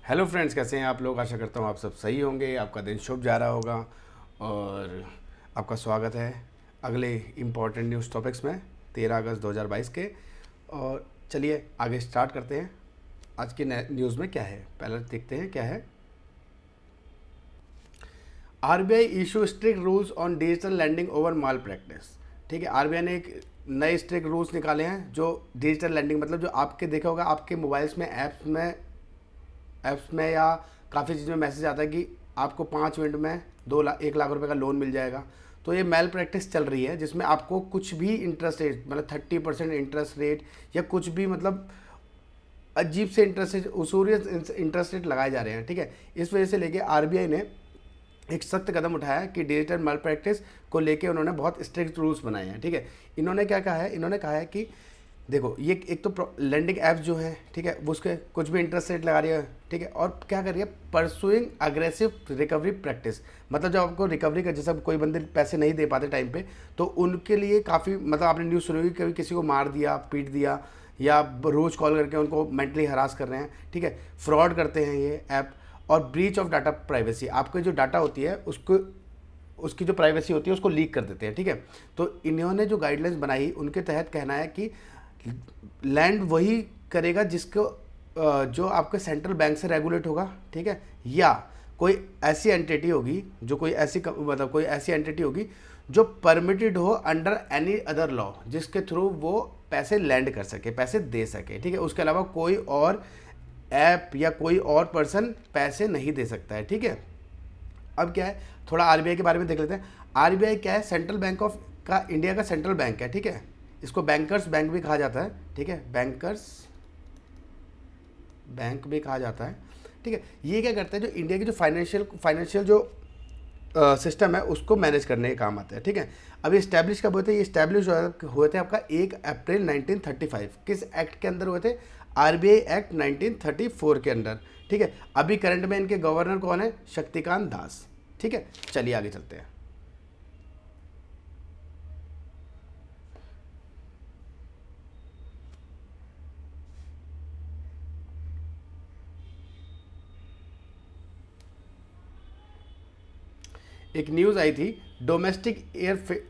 Hello friends, कैसे हैं आप लोग। आशा करता हूँ आप सब सही होंगे, आपका दिन शुभ जा रहा होगा। और आपका स्वागत है अगले इम्पॉर्टेंट न्यूज़ टॉपिक्स में 13 अगस्त 2022 के। और चलिए आगे स्टार्ट करते हैं। आज की न्यूज़ में क्या है, पहले देखते हैं क्या है। RBI issue strict rules on digital lending over malpractice. ठीक है, आरबीआई ने एक नए स्ट्रिक्ट रूल्स निकाले हैं जो डिजिटल लैंडिंग, मतलब जो आपके देखा होगा आपके मोबाइल्स में ऐप्स में या काफ़ी चीज़ में मैसेज आता है कि आपको 5 मिनट में 1 लाख रुपए का लोन मिल जाएगा। तो ये मेल प्रैक्टिस चल रही है जिसमें आपको कुछ भी इंटरेस्ट रेट, मतलब 30% इंटरेस्ट रेट या कुछ भी, मतलब अजीब से इंटरेस्ट रेट, उसूरियत इंटरेस्ट रेट लगाए जा रहे हैं। ठीक है, इस वजह से लेके आरबीआई ने एक सख्त कदम उठाया है कि डिजिटल माल प्रैक्टिस को लेके उन्होंने बहुत स्ट्रिक्ट रूल्स बनाए हैं। ठीक है, इन्होंने क्या कहा है, इन्होंने कहा है कि देखो ये एक तो लेंडिंग ऐप्स जो है, ठीक है, वो उसके कुछ भी इंटरेस्ट रेट लगा रही है। ठीक है, और क्या कर रही है, परसुइंग अग्रेसिव रिकवरी प्रैक्टिस। मतलब जब आपको रिकवरी का, जैसा कोई बंदे पैसे नहीं दे पाते टाइम पे, तो उनके लिए काफ़ी, मतलब आपने न्यूज़ सुनी होगी, कभी किसी को मार दिया, पीट दिया, या रोज़ कॉल करके उनको मेंटली हरास कर रहे हैं। ठीक है, फ्रॉड करते हैं ये ऐप। और ब्रीच ऑफ डाटा प्राइवेसी, आपकी जो डाटा होती है उसको, उसकी जो प्राइवेसी होती है उसको लीक कर देते हैं। ठीक है, तो इन्होंने जो गाइडलाइंस बनाई उनके तहत कहना है कि लैंड वही करेगा जिसको जो आपके सेंट्रल बैंक से रेगुलेट होगा। ठीक है, या कोई ऐसी एंटिटी होगी, जो कोई ऐसी मतलब कोई ऐसी एंटिटी होगी जो परमिटेड हो अंडर एनी अदर लॉ, जिसके थ्रू वो पैसे लैंड कर सके, पैसे दे सके। ठीक है, उसके अलावा कोई और ऐप या कोई और पर्सन पैसे नहीं दे सकता है। ठीक है, अब क्या है, थोड़ा आरबीआई के बारे में देख लेते हैं। आरबीआई क्या है, सेंट्रल बैंक ऑफ का इंडिया का सेंट्रल बैंक है। ठीक है, इसको बैंकर्स बैंक भी कहा जाता है। ठीक है, बैंकर्स बैंक भी कहा जाता है। ठीक है, ये क्या करता है, जो इंडिया की जो फाइनेंशियल जो सिस्टम है उसको मैनेज करने के काम आता है। ठीक है, अभी इस्टेब्लिश कब हुए थे, ये इस्टेब्लिश हुए थे आपका 1 अप्रैल 1935। किस एक्ट के अंदर हुए थे, आरबीआई एक्ट 1934 के अंदर। ठीक है, अभी करंट में इनके गवर्नर कौन है, शक्तिकांत दास। ठीक है, चलिए आगे चलते हैं। एक न्यूज़ आई थी, domestic air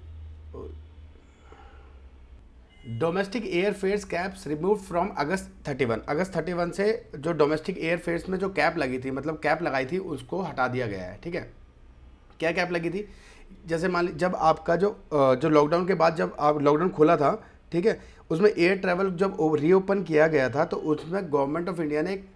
domestic air fares caps remove from August 31 से जो डोमेस्टिक एयर फेयर्स में जो कैप लगी थी, मतलब कैप लगाई थी, उसको हटा दिया गया है। ठीक है, क्या कैप लगी थी, जैसे मान ली जब आपका जो लॉकडाउन के बाद जब आप लॉकडाउन खोला था, ठीक है, उसमें एयर ट्रैवल जब रीओपन किया गया था तो उसमें गवर्नमेंट ऑफ इंडिया ने एक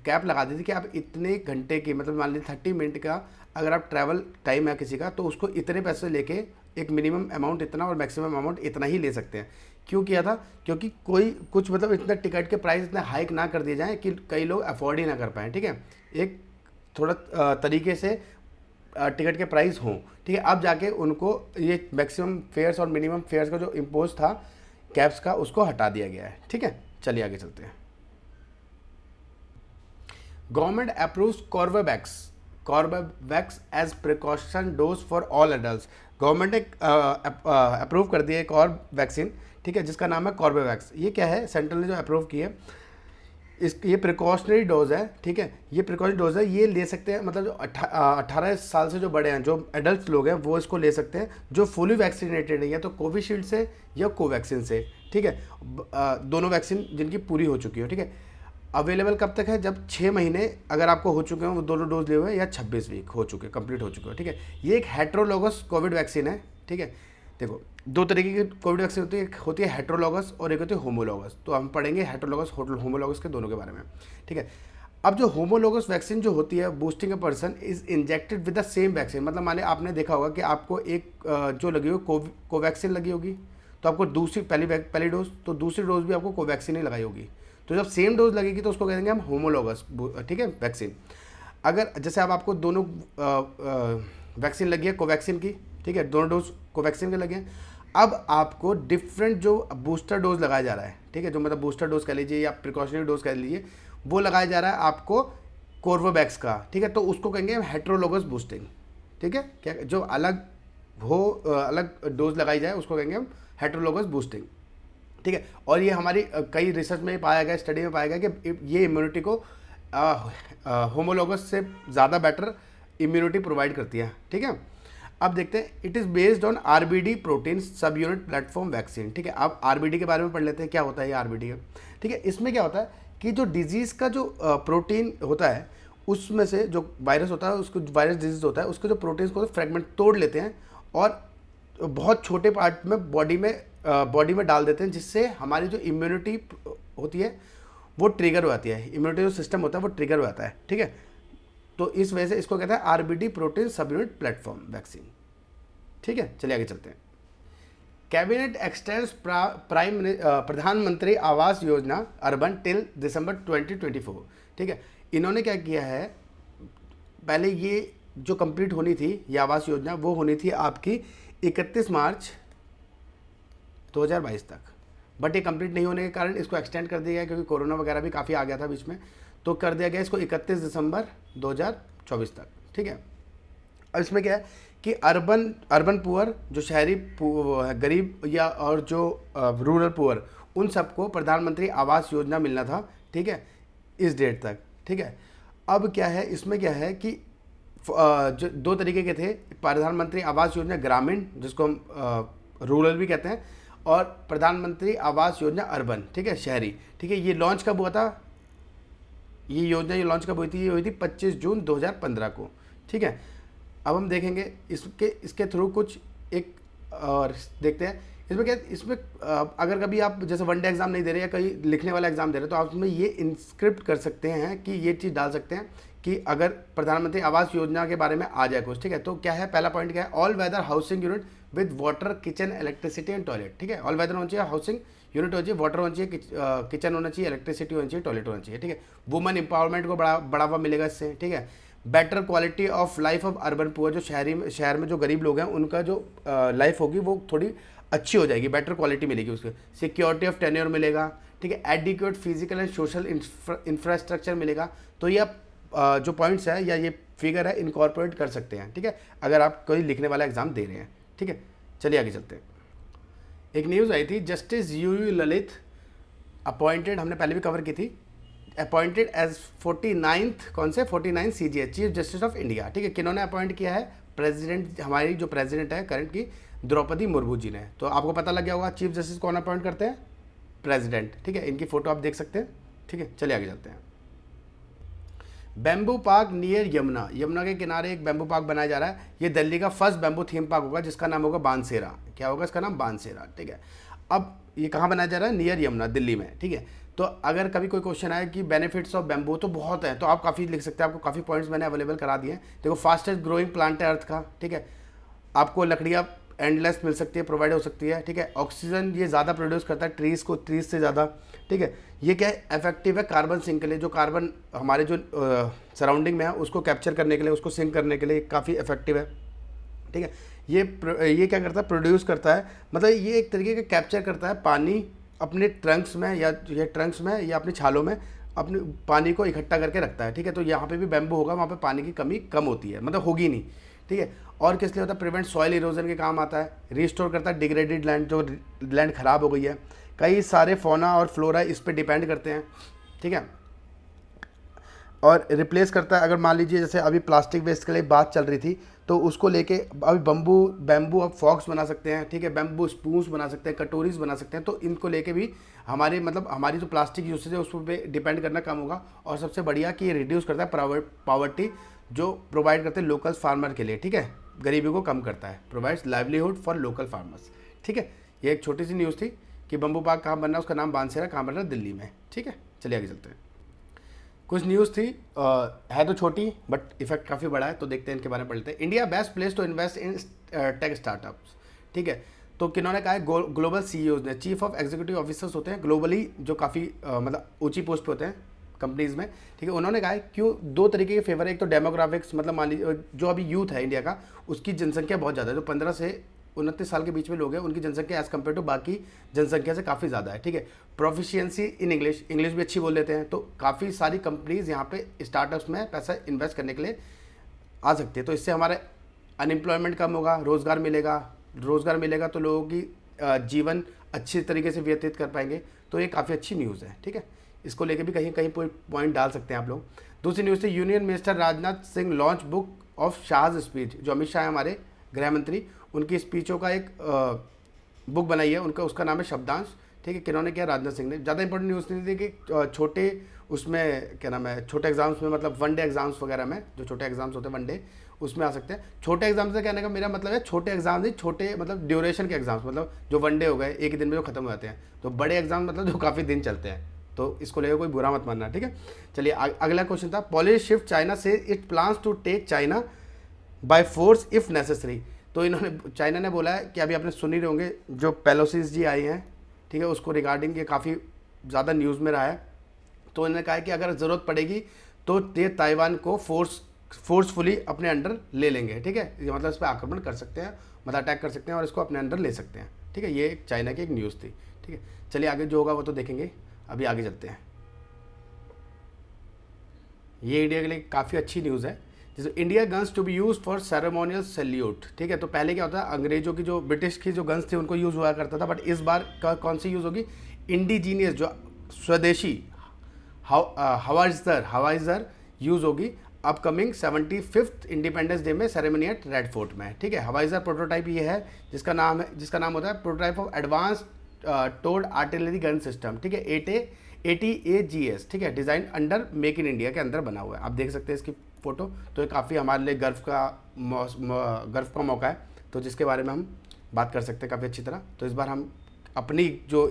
कैप लगा दी थी कि आप इतने घंटे की, मतलब मान लीजिए 30 मिनट का अगर आप ट्रैवल टाइम है किसी का, तो उसको इतने पैसे लेके एक मिनिमम अमाउंट इतना और मैक्सिमम अमाउंट इतना ही ले सकते हैं। क्यों किया था, क्योंकि कोई कुछ, मतलब इतना टिकट के प्राइस इतने हाइक ना कर दिए जाएँ कि कई लोग अफोर्ड ही ना कर पाएँ। ठीक है, एक थोड़ा तरीके से टिकट के प्राइस हों। ठीक है, अब जाके उनको ये मैक्सिमम फेयर्स और मिनिमम फेयर्स का जो इम्पोज था कैब्स का, उसको हटा दिया गया है। ठीक है, चलिए आगे चलते हैं। Government approves Corbevax as precaution dose for all adults. Government ने अप्रूव कर दिया एक और वैक्सीन, ठीक है, जिसका नाम है कॉर्बेवैक्स। ये क्या है, सेंट्रल ने जो अप्रूव की है, ये प्रिकॉशनरी डोज है। ठीक है, ये प्रिकॉशनरी डोज है, ये ले सकते हैं, मतलब जो 18 साल से जो बड़े हैं, जो एडल्ट लोग हैं, वो इसको ले सकते हैं, जो फुली वैक्सीनेटेड है, या तो कोविशील्ड से या कोवैक्सीन से। ठीक है, दोनों वैक्सीन जिनकी पूरी हो चुकी हो। ठीक है, अवेलेबल कब तक है, जब 6 महीने अगर आपको हो चुके हैं वो दोनों डोज लिए हुए हैं, या 26 वीक हो चुके, कंप्लीट हो चुके हो। ठीक है, ये एक हेट्रोलोगस कोविड वैक्सीन है। ठीक है, देखो दो तरीके की कोविड वैक्सीन होती है, एक होती है हेट्रोलोगस और एक होती है होमोलोगस। तो हम पढ़ेंगे हेट्रोलोगस होमोलोगस के दोनों के बारे में। ठीक है, अब जो होमोलोगस वैक्सीन जो होती है, boosting a person is injected with the same vaccine. मतलब मान लिया आपने देखा होगा कि आपको एक जो लगी हो कोवैक्सीन लगी होगी, तो आपको दूसरी पहली डोज, तो दूसरी डोज भी आपको कोवैक्सीन ही लगाई होगी। तो जब सेम डोज लगेगी तो उसको कहेंगे हम होमोलोगस, ठीक है, वैक्सीन। अगर जैसे अब आपको दोनों वैक्सीन लगी है कोवैक्सीन की, ठीक है, दोनों डोज कोवैक्सीन के लगे हैं, अब आपको डिफरेंट जो बूस्टर डोज लगाया जा रहा है, ठीक है, जो मतलब बूस्टर डोज कह लीजिए या प्रिकॉशनरी डोज कह लीजिए, वो लगाया जा रहा है आपको कोर्बोवैक्स का। ठीक है, तो उसको कहेंगे हेट्रोलोगस बूस्टिंग। ठीक है, क्या जो अलग हो, अलग डोज लगाई जाए उसको कहेंगे हम हेट्रोलोगस बूस्टिंग। ठीक है, और ये हमारी कई रिसर्च में पाया गया, स्टडी में पाया गया कि ये इम्यूनिटी को होमोलोगस से ज़्यादा बेटर इम्यूनिटी प्रोवाइड करती है। ठीक है, अब देखते हैं, it is based on RBD protein सब यूनिट प्लेटफॉर्म वैक्सीन। ठीक है, अब आरबीडी के बारे में पढ़ लेते हैं, क्या होता है ये आरबीडी का। ठीक है, इसमें क्या होता है कि जो डिजीज़ का जो प्रोटीन होता है, उसमें से जो वायरस होता है, उसको वायरस डिजीज होता है, उसके जो प्रोटीन्स को फ्रेगमेंट तोड़ लेते हैं और बहुत छोटे पार्ट में बॉडी में डाल देते हैं, जिससे हमारी जो इम्यूनिटी होती है वो ट्रिगर हो जाती है, इम्यूनिटी जो सिस्टम होता है वो ट्रिगर हो जाता है। ठीक है, तो इस वजह से इसको कहते हैं आरबीडी प्रोटीन सब यूनिट प्लेटफॉर्म वैक्सीन। ठीक है, चलिए आगे चलते हैं। कैबिनेट एक्सटेंड्स प्रधानमंत्री आवास योजना अर्बन टिल दिसंबर 2024। ठीक है, इन्होंने क्या किया है, पहले ये जो कंप्लीट होनी थी ये आवास योजना, वो होनी थी आपकी 31 मार्च 2022 तक, बट ये कंप्लीट नहीं होने के कारण इसको एक्सटेंड कर दिया गया, क्योंकि कोरोना वगैरह भी काफ़ी आ गया था बीच में, तो कर दिया गया इसको 31 दिसंबर 2024 तक। ठीक है, अब इसमें क्या है कि अर्बन पुअर, जो शहरी गरीब या और जो रूरल पुअर, उन सबको प्रधानमंत्री आवास योजना मिलना था। ठीक है, इस डेट तक। ठीक है, अब क्या है, इसमें क्या है कि जो दो तरीके के थे, प्रधानमंत्री आवास योजना ग्रामीण, जिसको हम रूरल भी कहते हैं, और प्रधानमंत्री आवास योजना अर्बन। ठीक है, शहरी। ठीक है, ये लॉन्च कब हुआ था, ये योजना ये लॉन्च कब हुई थी, ये हुई थी 25 जून 2015 को। ठीक है, अब हम देखेंगे इसके थ्रू कुछ एक और देखते हैं। इसमें क्या, इसमें अगर कभी आप जैसे वन डे एग्जाम नहीं दे रहे या कहीं लिखने वाला एग्जाम दे रहे, तो आप उसमें ये इंस्क्रिप्ट कर सकते हैं कि ये चीज़ डाल सकते हैं कि अगर प्रधानमंत्री आवास योजना के बारे में आ जाए कुछ। ठीक है, तो क्या है, पहला पॉइंट क्या है, all weather housing unit with water, kitchen, electricity and toilet. ठीक है, ऑल वेदर होना चाहिए, हाउसिंग यूनिट होना चाहिए, वाटर होना चाहिए, किचन होना चाहिए, इलेक्ट्रिसिटी होनी चाहिए, टॉयलेट होना चाहिए। ठीक है, वुमेन एम्पावरमेंट को बढ़ावा मिलेगा इससे। ठीक है, better quality of life of urban poor, जो शहर में जो गरीब लोग हैं उनका जो लाइफ होगी वो थोड़ी अच्छी हो जाएगी, बेटर क्वालिटी मिलेगी उसको। सिक्योरिटी ऑफ टेन्योर मिलेगा। ठीक है, adequate physical and social infrastructure मिलेगा। तो ये जो पॉइंट्स है या ये फिगर है, इनकॉर्पोरेट कर सकते हैं। ठीक है, अगर आप कोई लिखने वाला एग्जाम दे रहे हैं। ठीक है, चलिए आगे चलते हैं। एक न्यूज़ आई थी, जस्टिस यू ललित अपॉइंटेड, हमने पहले भी कवर की थी, अपॉइंटेड एज 49th कौन से 49 CJH, chief justice of India. ठीक है, किन्होंने अपॉइंट किया है, प्रेसिडेंट, हमारी जो प्रेसिडेंट है करंट की, द्रौपदी मुर्मू जी ने। तो आपको पता लग गया होगा चीफ जस्टिस कौन अपॉइंट करते हैं, प्रेसिडेंट। ठीक है, इनकी फोटो आप देख सकते हैं। ठीक है, चलिए आगे चलते हैं। Bamboo park near Yamuna, Yamuna के किनारे एक बैम्बू पार्क बनाया जा रहा है। ये दिल्ली का फर्स्ट बैम्बू थीम पार्क होगा, जिसका नाम होगा बानसेरा। क्या होगा इसका नाम, बानसेरा। ठीक है, अब ये कहाँ बनाया जा रहा है, नियर यमुना, दिल्ली में। ठीक है, तो अगर कभी कोई क्वेश्चन आए कि बेनिफिट्स ऑफ बैम्बू, तो बहुत है, तो आप काफ़ी लिख सकते हैं, आपको काफ़ी पॉइंट्स मैंने अवेलेबल करा दिए हैं। देखो, फास्टेस्ट ग्रोइंग प्लांट है अर्थ का। ठीक है, आपको लकड़ियाँ एंडलेस मिल सकती है, प्रोवाइड हो सकती है। ठीक है, ऑक्सीजन ये ज़्यादा प्रोड्यूस करता है ट्रीज से ज़्यादा। ठीक है, ये क्या है, इफेक्टिव है कार्बन सिंक के लिए, जो कार्बन हमारे जो सराउंडिंग में है उसको कैप्चर करने के लिए, उसको सिंक करने के लिए काफ़ी इफेक्टिव है। ठीक है, ये क्या करता है, प्रोड्यूस करता है, मतलब ये एक तरीके का कैप्चर करता है पानी अपने ट्रंक्स में या अपनी छालों में अपने पानी को इकट्ठा करके रखता है। ठीक है, तो यहाँ पे भी बैम्बू होगा, वहाँ पे पानी की कमी कम होती है, मतलब होगी नहीं। ठीक है, और किस लिए होता है, प्रिवेंट सॉइल इरोजन के काम आता है, रिस्टोर करता है डिग्रेडेड लैंड, जो लैंड ख़राब हो गई है। कई सारे फौना और फ्लोरा इस पर डिपेंड करते हैं। ठीक है, और रिप्लेस करता है, अगर मान लीजिए जैसे अभी प्लास्टिक वेस्ट के लिए बात चल रही थी, तो उसको लेके अभी बैम्बू अब फॉक्स बना सकते हैं। ठीक है, बैम्बू स्पून्स बना सकते हैं, कटोरीज बना सकते हैं। तो इनको लेके भी हमारी जो प्लास्टिक यूसेज है उस पर डिपेंड करना कम होगा। और सबसे बढ़िया कि ये रिड्यूस करता है पॉवर्टी, जो प्रोवाइड करते हैं लोकल फार्मर के लिए। ठीक है, गरीबी को कम करता है, provides livelihood for local farmers. ठीक है, ये एक छोटी सी न्यूज़ थी कि बम्बू पार्क कहाँ बनना है, उसका नाम बानसेरा, कहाँ बन रहा है, दिल्ली में। ठीक है, चलिए आगे चलते हैं। कुछ न्यूज़ थी, है तो छोटी बट इफेक्ट काफ़ी बड़ा है, तो देखते हैं इनके बारे में पढ़ लेते हैं। India best place to invest in tech startups. ठीक है, तो किन्होंने कहा है, ग्लोबल CEOs ने, चीफ ऑफ एग्जीक्यूटिव ऑफिसर्स होते हैं ग्लोबली, जो काफ़ी मतलब ऊंची पोस्ट पे होते हैं कंपनीज़ में। ठीक है, उन्होंने कहा है क्यों, दो तरीके के फेवर है। एक तो डेमोग्राफिक्स, मतलब मान लीजिए जो अभी यूथ है इंडिया का, उसकी जनसंख्या बहुत ज़्यादा है, जो 15 से 29 साल के बीच में लोग हैं, उनकी जनसंख्या एज़ कम्पेयर टू बाकी जनसंख्या से काफ़ी ज़्यादा है। ठीक है, प्रोफिशिएंसी इन इंग्लिश भी अच्छी बोल लेते हैं, तो काफ़ी सारी कंपनीज़ यहाँ पे स्टार्टअप्स में पैसा इन्वेस्ट करने के लिए आ सकती है। तो इससे हमारे अनएम्प्लॉयमेंट कम होगा, रोज़गार मिलेगा, तो लोगों की जीवन अच्छी तरीके से व्यतीत कर पाएंगे। तो ये काफ़ी अच्छी न्यूज़ है। ठीक है, इसको लेके भी कहीं कहीं पॉइंट डाल सकते हैं आप लोग। दूसरी न्यूज़ थी, union minister Rajnath Singh launch book of Shah's speech. जो अमित शाह है हमारे गृह मंत्री, उनकी स्पीचों का एक बुक बनाई है, उनका उसका नाम है शब्दांश। ठीक है, किन्होंने किया? राजनाथ सिंह ने। ज़्यादा इंपॉर्टेंट न्यूज़ नहीं थी कि छोटे उसमें क्या नाम है, छोटे एग्जाम्स में, मतलब वनडे एग्जाम्स वगैरह में, जो छोटे एग्जाम्स होते हैं वनडे, उसमें आ सकते हैं। छोटे एग्जाम से कहने का मेरा मतलब है छोटे एग्जाम नहीं, छोटे मतलब ड्यूरेशन के एग्जाम्स, मतलब जो वनडे हो गए, एक ही दिन में जो खत्म हो जाते हैं। तो बड़े एग्जाम मतलब जो काफ़ी दिन चलते हैं, तो इसको लेकर कोई बुरा मत मानना। ठीक है, चलिए अगला क्वेश्चन था, पॉलिश शिफ्ट चाइना से it plans to take China by force if necessary. तो इन्होंने, चाइना ने बोला है कि अभी आपने सुन ही रहे होंगे, जो पेलोसीज जी आई हैं, ठीक है, उसको रिगार्डिंग ये काफ़ी ज़्यादा न्यूज़ में रहा है। तो इन्होंने कहा है कि अगर ज़रूरत पड़ेगी तो ये ताइवान को फोर्सफुली अपने अंडर ले लेंगे। ठीक है, ये मतलब इस पर आक्रमण कर सकते हैं, मतलब अटैक कर सकते हैं और इसको अपने अंडर ले सकते हैं। ठीक है, ये एक चाइना की एक न्यूज़ थी। ठीक है, चलिए आगे जो होगा वो तो देखेंगे, अभी आगे चलते हैं। ये इंडिया के लिए काफ़ी अच्छी न्यूज़ है, जैसे India guns to be use for ceremonial salute. ठीक है, तो पहले क्या होता है, अंग्रेजों की जो ब्रिटिश की जो गन्स थी उनको यूज़ हुआ करता था, बट इस बार कौन सी यूज़ होगी? इंडिजीनियस, जो स्वदेशी हवाइजर यूज़ होगी अपकमिंग 75th इंडिपेंडेंस डे में सेरेमनी एट रेड फोर्ट में। ठीक है, हवाइजर प्रोटोटाइप ये है जिसका नाम होता है प्रोटोटाइप ऑफ एडवांस टोर्ड आर्टिलरी गन सिस्टम। ठीक है, ATAGS। ठीक है, design under make in India के अंदर बना हुआ है। आप देख सकते हैं इसकी फ़ोटो, तो ये काफ़ी हमारे लिए गर्व का मौका है, तो जिसके बारे में हम बात कर सकते हैं काफ़ी अच्छी तरह। तो इस बार हम अपनी जो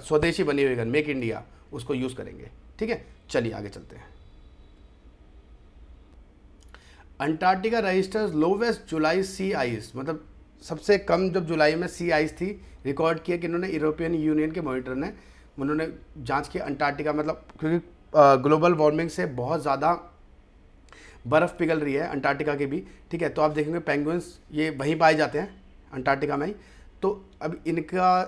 स्वदेशी बनी हुई गन मेक इंडिया, उसको यूज़ करेंगे। ठीक है, चलिए आगे चलते हैं। अंटार्कटिका रजिस्टर्स लोवेस्ट जुलाई सी आइस, मतलब सबसे कम जब जुलाई में सी आइस थी रिकॉर्ड किया कि इन्होंने यूरोपियन यूनियन के मॉनिटर ने, उन्होंने जांच की अंटार्कटिका, मतलब क्योंकि ग्लोबल वार्मिंग से बहुत ज़्यादा बर्फ़ पिघल रही है अंटार्कटिका की भी। ठीक है, तो आप देखेंगे पेंगुइन्स ये वहीं पाए जाते हैं अंटार्कटिका में ही, तो अब इनका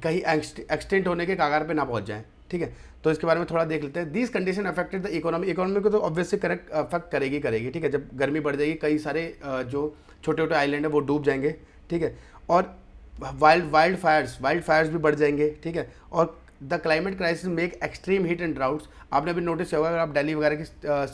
कहीं एक्सटेंट होने के कागार पे ना पहुंच जाएं। ठीक है, तो इसके बारे में थोड़ा देख लेते हैं। These condition affected the economy को तो ऑब्वियसली करेक्ट अफेक्ट करेगी। ठीक है, जब गर्मी बढ़ जाएगी, कई सारे जो छोटे छोटे आइलैंड है वो डूब जाएंगे। ठीक है, और वाइल्ड फायर्स भी बढ़ जाएंगे। ठीक है, और the climate crisis make extreme heat and droughts. आपने भी नोटिस किया होगा, अगर आप दिल्ली वगैरह की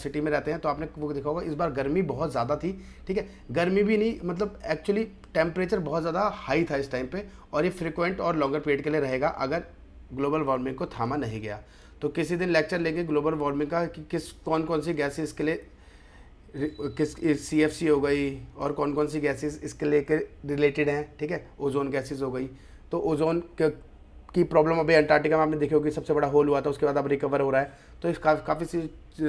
सिटी में रहते हैं तो आपने वो देखा होगा, इस बार गर्मी बहुत ज़्यादा थी। ठीक है, गर्मी भी नहीं, मतलब एक्चुअली टेम्परेचर बहुत ज़्यादा हाई था इस टाइम पे, और ये फ्रिक्वेंट और लॉन्गर पीरियड के लिए रहेगा अगर ग्लोबल वार्मिंग को थामा नहीं गया। तो किसी दिन लेक्चर लेंगे ग्लोबल वार्मिंग का कि कौन सी गैसेस इसके लिए, किस CFC हो गई और कौन सी गैसेस इसके लेकर रिलेटेड हैं। ठीक है, ओजोन गैसेस हो गई, तो ओजोन की प्रॉब्लम अभी अंटार्कटिका में आपने देखी होगी, सबसे बड़ा होल हुआ था, उसके बाद अब रिकवर हो रहा है। तो इस काफ़ी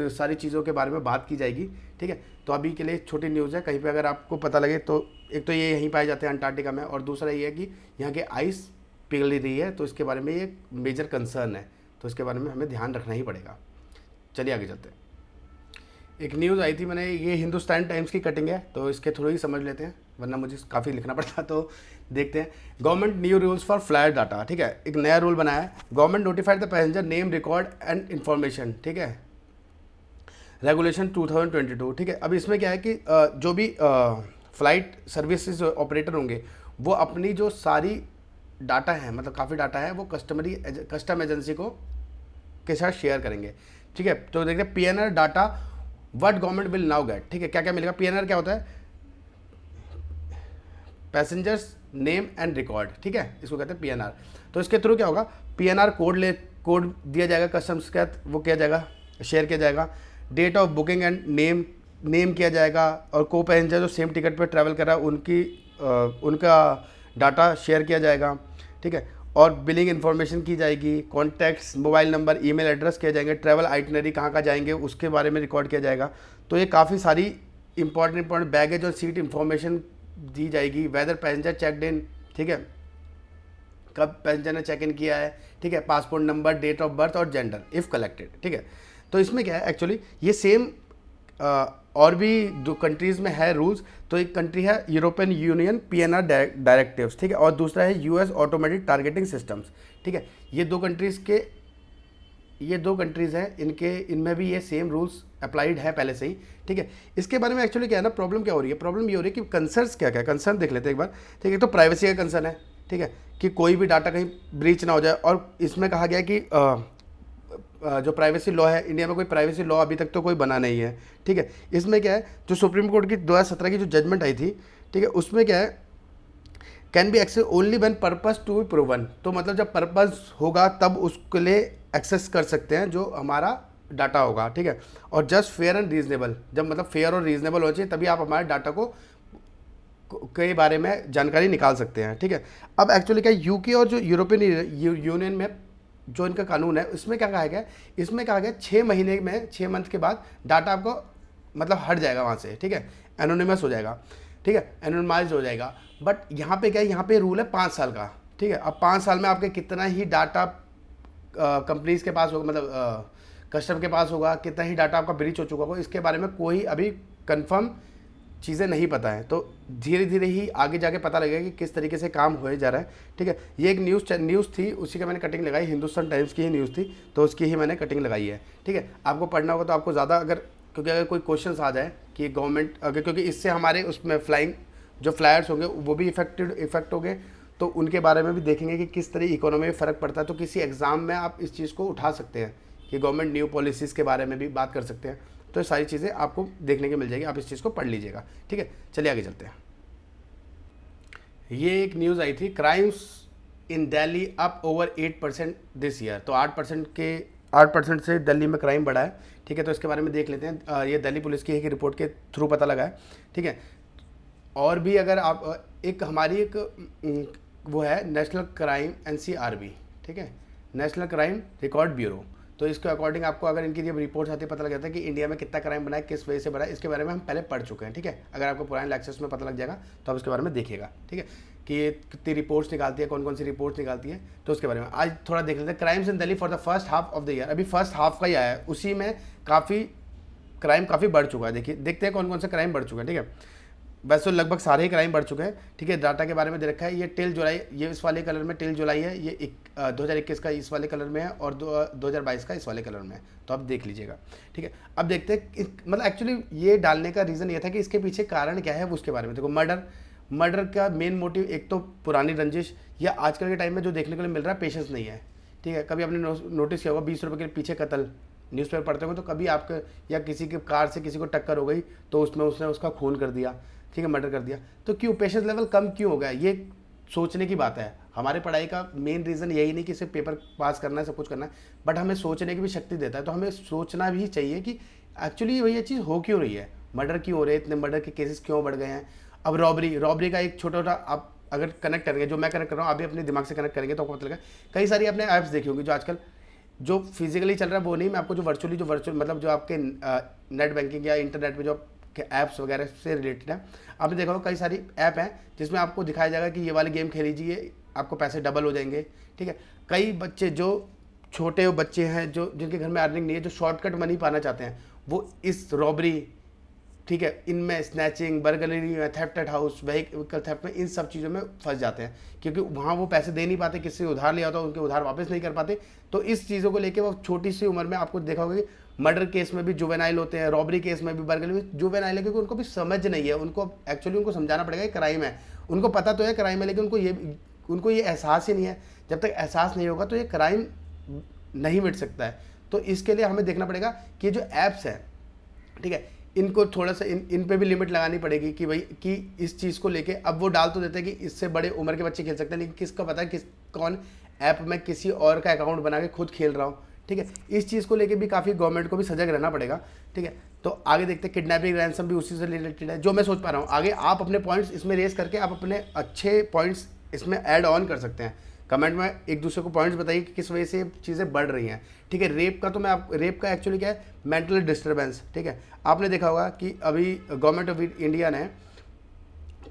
सारी चीज़ों के बारे में बात की जाएगी। ठीक है, तो अभी के लिए छोटी न्यूज़ है, कहीं पे अगर आपको पता लगे तो एक तो ये यहीं पाए जाते हैं अंटार्कटिका में, और दूसरा ये है कि यहाँ के आइस पिघल रही है, तो इसके बारे में ये मेजर कंसर्न है, तो इसके बारे में हमें ध्यान रखना ही पड़ेगा। चलिए आगे चलते हैं। एक न्यूज़ आई थी, मैंने ये हिंदुस्तान टाइम्स की कटिंग है, तो इसके थ्रू ही समझ लेते हैं, वरना मुझे काफ़ी लिखना पड़ता। तो देखते हैं, government new rules for flight data. ठीक है, एक नया रूल बनाया है, government notified the passenger name record and information. ठीक है, रेगुलेशन 2022। ठीक है, अब इसमें क्या है कि जो भी फ्लाइट सर्विसेज ऑपरेटर होंगे वो अपनी जो सारी डाटा है, मतलब काफ़ी डाटा है, वो कस्टम एजेंसी को के साथ शेयर करेंगे। ठीक है, तो देखते हैं PNR data what government will now get. ठीक है, क्या क्या मिलेगा? PNR क्या होता है? Passengers name and record. ठीक है, इसको कहते हैं PNR। तो इसके थ्रू क्या होगा, PNR कोड दिया जाएगा कस्टम्स के, वो किया जाएगा, शेयर किया जाएगा। Date of booking and name किया जाएगा, और को पैसेंजर जो सेम टिकट पर ट्रैवल कर रहा है उनका डाटा शेयर किया जाएगा। ठीक है, और बिलिंग इन्फॉर्मेशन की जाएगी, contacts, mobile number, email address किए जाएंगे, ट्रैवल आइटनरी कहाँ जाएंगे उसके बारे में रिकॉर्ड किया जाएगा। तो ये काफ़ी सारी इंपॉर्टेंट बैगेज और सीट इन्फॉर्मेशन दी जाएगी। वेदर पैसेंजर चेकड इन, ठीक है, कब पैसेंजर ने चेक इन किया है। ठीक है, passport number, date of birth और जेंडर इफ़ कलेक्टेड। ठीक है, तो इसमें क्या है, एक्चुअली ये सेम और भी दो कंट्रीज़ में है रूल्स। तो एक कंट्री है यूरोपियन यूनियन PNR डायरेक्टिव्स। ठीक है, और दूसरा है US ऑटोमेटिक टारगेटिंग सिस्टम्स। ठीक है, ये दो कंट्रीज़ हैं, इनमें भी ये सेम रूल्स अप्लाइड है पहले से ही। ठीक है, इसके बारे में एक्चुअली क्या है ना, प्रॉब्लम क्या हो रही है, प्रॉब्लम ये हो रही है कि कंसर्न्स क्या क्या है, कंसर्न देख लेते हैं एक बार। ठीक है, तो प्राइवेसी का कंसर्न है। ठीक है, कि कोई भी डाटा कहीं ब्रीच ना हो जाए, और इसमें कहा गया है कि जो प्राइवेसी लॉ है, इंडिया में कोई प्राइवेसी लॉ अभी तक तो कोई बना नहीं है, ठीक है। इसमें क्या है, जो सुप्रीम कोर्ट की 2017 की जो जजमेंट आई थी, ठीक है, उसमें क्या है, can be access only when purpose to be proven. तो मतलब जब पर्पस होगा तब उसके लिए एक्सेस कर सकते हैं जो हमारा डाटा होगा, ठीक है। और जस्ट फेयर एंड रीजनेबल, जब मतलब फेयर और रीजनेबल हो चाहिए तभी आप हमारे डाटा को के बारे में जानकारी निकाल सकते हैं, ठीक है। अब एक्चुअली क्या, यूके और जो यूरोपियन यूनियन में जो इनका कानून है उसमें क्या कहा गया, इसमें कहा गया 6 महीने में, 6 मंथ के बाद डाटा आपको मतलब हट जाएगा वहाँ से, ठीक है, एनोनिमस हो जाएगा, ठीक है, एनोनिमाइज हो जाएगा। बट यहाँ पे क्या है, यहाँ पे रूल है 5 साल का, ठीक है। अब 5 साल में आपके कितना ही डाटा कंपनीज के पास होगा, मतलब कस्टमर के पास होगा, कितना ही डाटा आपका ब्रीच हो चुका होगा, इसके बारे में कोई अभी कंफर्म चीज़ें नहीं पता है। तो धीरे धीरे ही आगे जाके पता लगेगा कि किस तरीके से काम होए जा रहा है, ठीक है। ये एक न्यूज़ थी, उसी का मैंने कटिंग लगाई, हिंदुस्तान टाइम्स की ही न्यूज़ थी, तो उसकी ही मैंने कटिंग लगाई है, ठीक है। आपको पढ़ना होगा तो आपको ज़्यादा क्योंकि अगर कोई क्वेश्चन आ जाए कि गवर्नमेंट अगर, क्योंकि इससे हमारे उसमें फ्लाइंग जो फ्लायर्स होंगे वो भी इफेक्ट हो गए, तो उनके बारे में भी देखेंगे कि किस तरह इकोनॉमी में फ़र्क पड़ता है। तो किसी एग्ज़ाम में आप इस चीज़ को उठा सकते हैं कि गवर्नमेंट न्यू पॉलिसीज़ के बारे में भी बात कर सकते हैं। तो ये सारी चीज़ें आपको देखने को मिल जाएगी, आप इस चीज़ को पढ़ लीजिएगा, ठीक है। चलिए आगे चलते हैं। ये एक न्यूज़ आई थी, crimes in Delhi up over 8% this year. तो 8% से दिल्ली में क्राइम बढ़ा है, ठीक है। तो इसके बारे में देख लेते हैं। ये दिल्ली पुलिस की एक रिपोर्ट के थ्रू पता लगा है, ठीक है। और भी अगर आप एक हमारी एक वो है नेशनल क्राइम NCRB, ठीक है, नेशनल क्राइम रिकॉर्ड ब्यूरो। तो इसके अकॉर्डिंग आपको अगर इनकी जब रिपोर्ट्स आती है पता लग जाता है कि इंडिया में कितना क्राइम बना है, किस वजह से बना है, इसके बारे में हम पहले पढ़ चुके हैं, ठीक है। अगर आपको पुराने लेक्चर्स में पता लग जाएगा तो आप इसके बारे में देखिएगा, ठीक है, कि ये कितनी रिपोर्ट्स निकालती है, कौन कौन सी रिपोर्ट्स निकालती है। तो उसके बारे में आज थोड़ा देख लेते हैं। Crimes in Delhi for the first half of the year, अभी फर्स्ट हाफ का ही आया है, उसी में क्राइम काफ़ी बढ़ चुका है। देखिए देखते हैं कौन कौन से क्राइम बढ़ चुके हैं, ठीक है। वैसे तो लगभग सारे ही क्राइम बढ़ चुके हैं, ठीक है। डाटा के बारे में दे रखा है, ये टिल जुलाई, ये इस वाले कलर में टिल जुलाई है, ये 2021 का इस वाले कलर में है और 2022 का इस वाले कलर में है, तो आप देख लीजिएगा, ठीक है। अब देखते हैं मतलब एक्चुअली ये डालने का रीज़न ये था कि इसके पीछे कारण क्या है वो उसके बारे में देखो। मर्डर का मेन मोटिव एक तो पुरानी रंजिश, या आजकल के टाइम में जो देखने को मिल रहा है पेशेंस नहीं है, ठीक है। कभी आपने नोटिस किया होगा 20 रुपये के पीछे कत्ल, न्यूज़पेपर पढ़ते होंगे तो कभी आपके या किसी की कार से किसी को टक्कर हो गई तो उसमें उसने उसका खून कर दिया, ठीक है, मर्डर कर दिया। तो क्यों पेशेंस लेवल कम क्यों हो गया, ये सोचने की बात है। हमारे पढ़ाई का मेन रीज़न यही नहीं कि सिर्फ पेपर पास करना है, सब कुछ करना है, बट हमें सोचने की भी शक्ति देता है। तो हमें सोचना भी चाहिए कि एक्चुअली ये चीज़ हो क्यों रही है, मर्डर क्यों हो रहे हैं, इतने मर्डर के केसेस क्यों बढ़ गए हैं। अब रॉबरी का एक छोटा आप अगर कनेक्ट करेंगे, जो मैं कनेक्ट कर रहा हूँ आप भी अपने दिमाग से कनेक्ट करेंगे तो आपको पता लगेगा। कई सारी आपने ऐप्स देखी होंगी जो आजकल जो फिजिकली चल रहा है वो नहीं, मैं आपको जो वर्चुअल मतलब जो आपके नेट बैंकिंग या इंटरनेट में जो ऐप्स वगैरह से रिलेटेड है, आपने देखा होगा कई सारी ऐप हैं जिसमें आपको दिखाया जाएगा कि ये वाली गेम खेल लीजिए, आपको पैसे डबल हो जाएंगे, ठीक है। कई बच्चे जो छोटे बच्चे हैं जो जिनके घर में अर्निंग नहीं है, जो शॉर्टकट मनी पाना चाहते हैं, वो इस रॉबरी, ठीक है, इनमें snatching, burglary, theft at house, vehicle theft में इन सब चीज़ों में फंस जाते हैं, क्योंकि वहाँ वो पैसे दे नहीं पाते, किसी से उधार लिया होता है उनके उधार वापस नहीं कर पाते। तो इस चीज़ों को लेके वो छोटी सी उम्र में आपको देखा होगा कि मर्डर केस में भी जुवेनाइल होते हैं, रॉबरी केस में भी, बर्गलरी में जुवेनाइल है, क्योंकि उनको भी समझ नहीं है। उनको एक्चुअली उनको समझाना पड़ेगा कि क्राइम है, उनको पता तो है क्राइम है, लेकिन उनको ये एहसास ही नहीं है। जब तक एहसास नहीं होगा तो ये क्राइम नहीं मिट सकता है। तो इसके लिए हमें देखना पड़ेगा कि जो ऐप्स हैं, ठीक है, इनको थोड़ा सा इन पे भी लिमिट लगानी पड़ेगी कि भाई कि इस चीज़ को लेके अब वो डाल तो देते हैं कि इससे बड़े उम्र के बच्चे खेल सकते हैं, लेकिन किसका पता है कौन ऐप में किसी और का अकाउंट बना के खुद खेल रहा हूँ, ठीक है। इस चीज़ को लेके भी काफ़ी गवर्नमेंट को भी सजग रहना पड़ेगा, ठीक है। तो आगे देखते हैं, किडनैपिंग रैंसम भी उसी से रिलेटेड है, जो मैं सोच पा रहा हूँ। आगे आप अपने पॉइंट्स इसमें रेस करके आप अपने अच्छे पॉइंट्स इसमें ऐड ऑन कर सकते हैं। कमेंट में एक दूसरे को पॉइंट्स बताइए कि किस वजह से चीज़ें बढ़ रही हैं, ठीक है। रेप का एक्चुअली क्या है, मेंटल डिस्टर्बेंस, ठीक है। आपने देखा होगा कि अभी गवर्नमेंट ऑफ इंडिया ने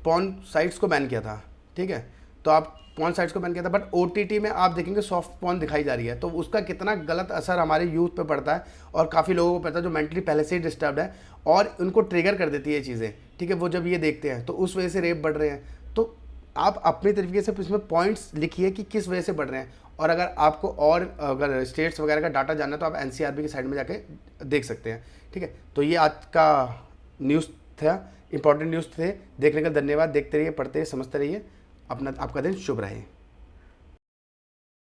पॉर्न साइट्स को बैन किया था, ठीक है। तो आप पॉर्न साइट्स को बैन किया था, बट OTT में आप देखेंगे सॉफ्ट पॉर्न दिखाई जा रही है। तो उसका कितना गलत असर हमारे यूथ पे पड़ता है, और काफ़ी लोगों को पता है जो मेंटली पहले से ही डिस्टर्ब है, और उनको ट्रिगर कर देती है ये चीज़ें, ठीक है। वो जब ये देखते हैं तो उस वजह से रेप बढ़ रहे हैं। तो आप अपने तरीके से इसमें पॉइंट्स लिखिए कि किस वजह से बढ़ रहे हैं। और अगर आपको और अगर स्टेट्स वगैरह का डाटा जानना है तो आप NCRB की साइड में जाके देख सकते हैं, ठीक है। तो ये आज का न्यूज़ था, इंपॉर्टेंट न्यूज़ थे। देखने का धन्यवाद। देखते रहिए, पढ़ते रहिए, समझते रहिए। आपका दिन शुभ रहे।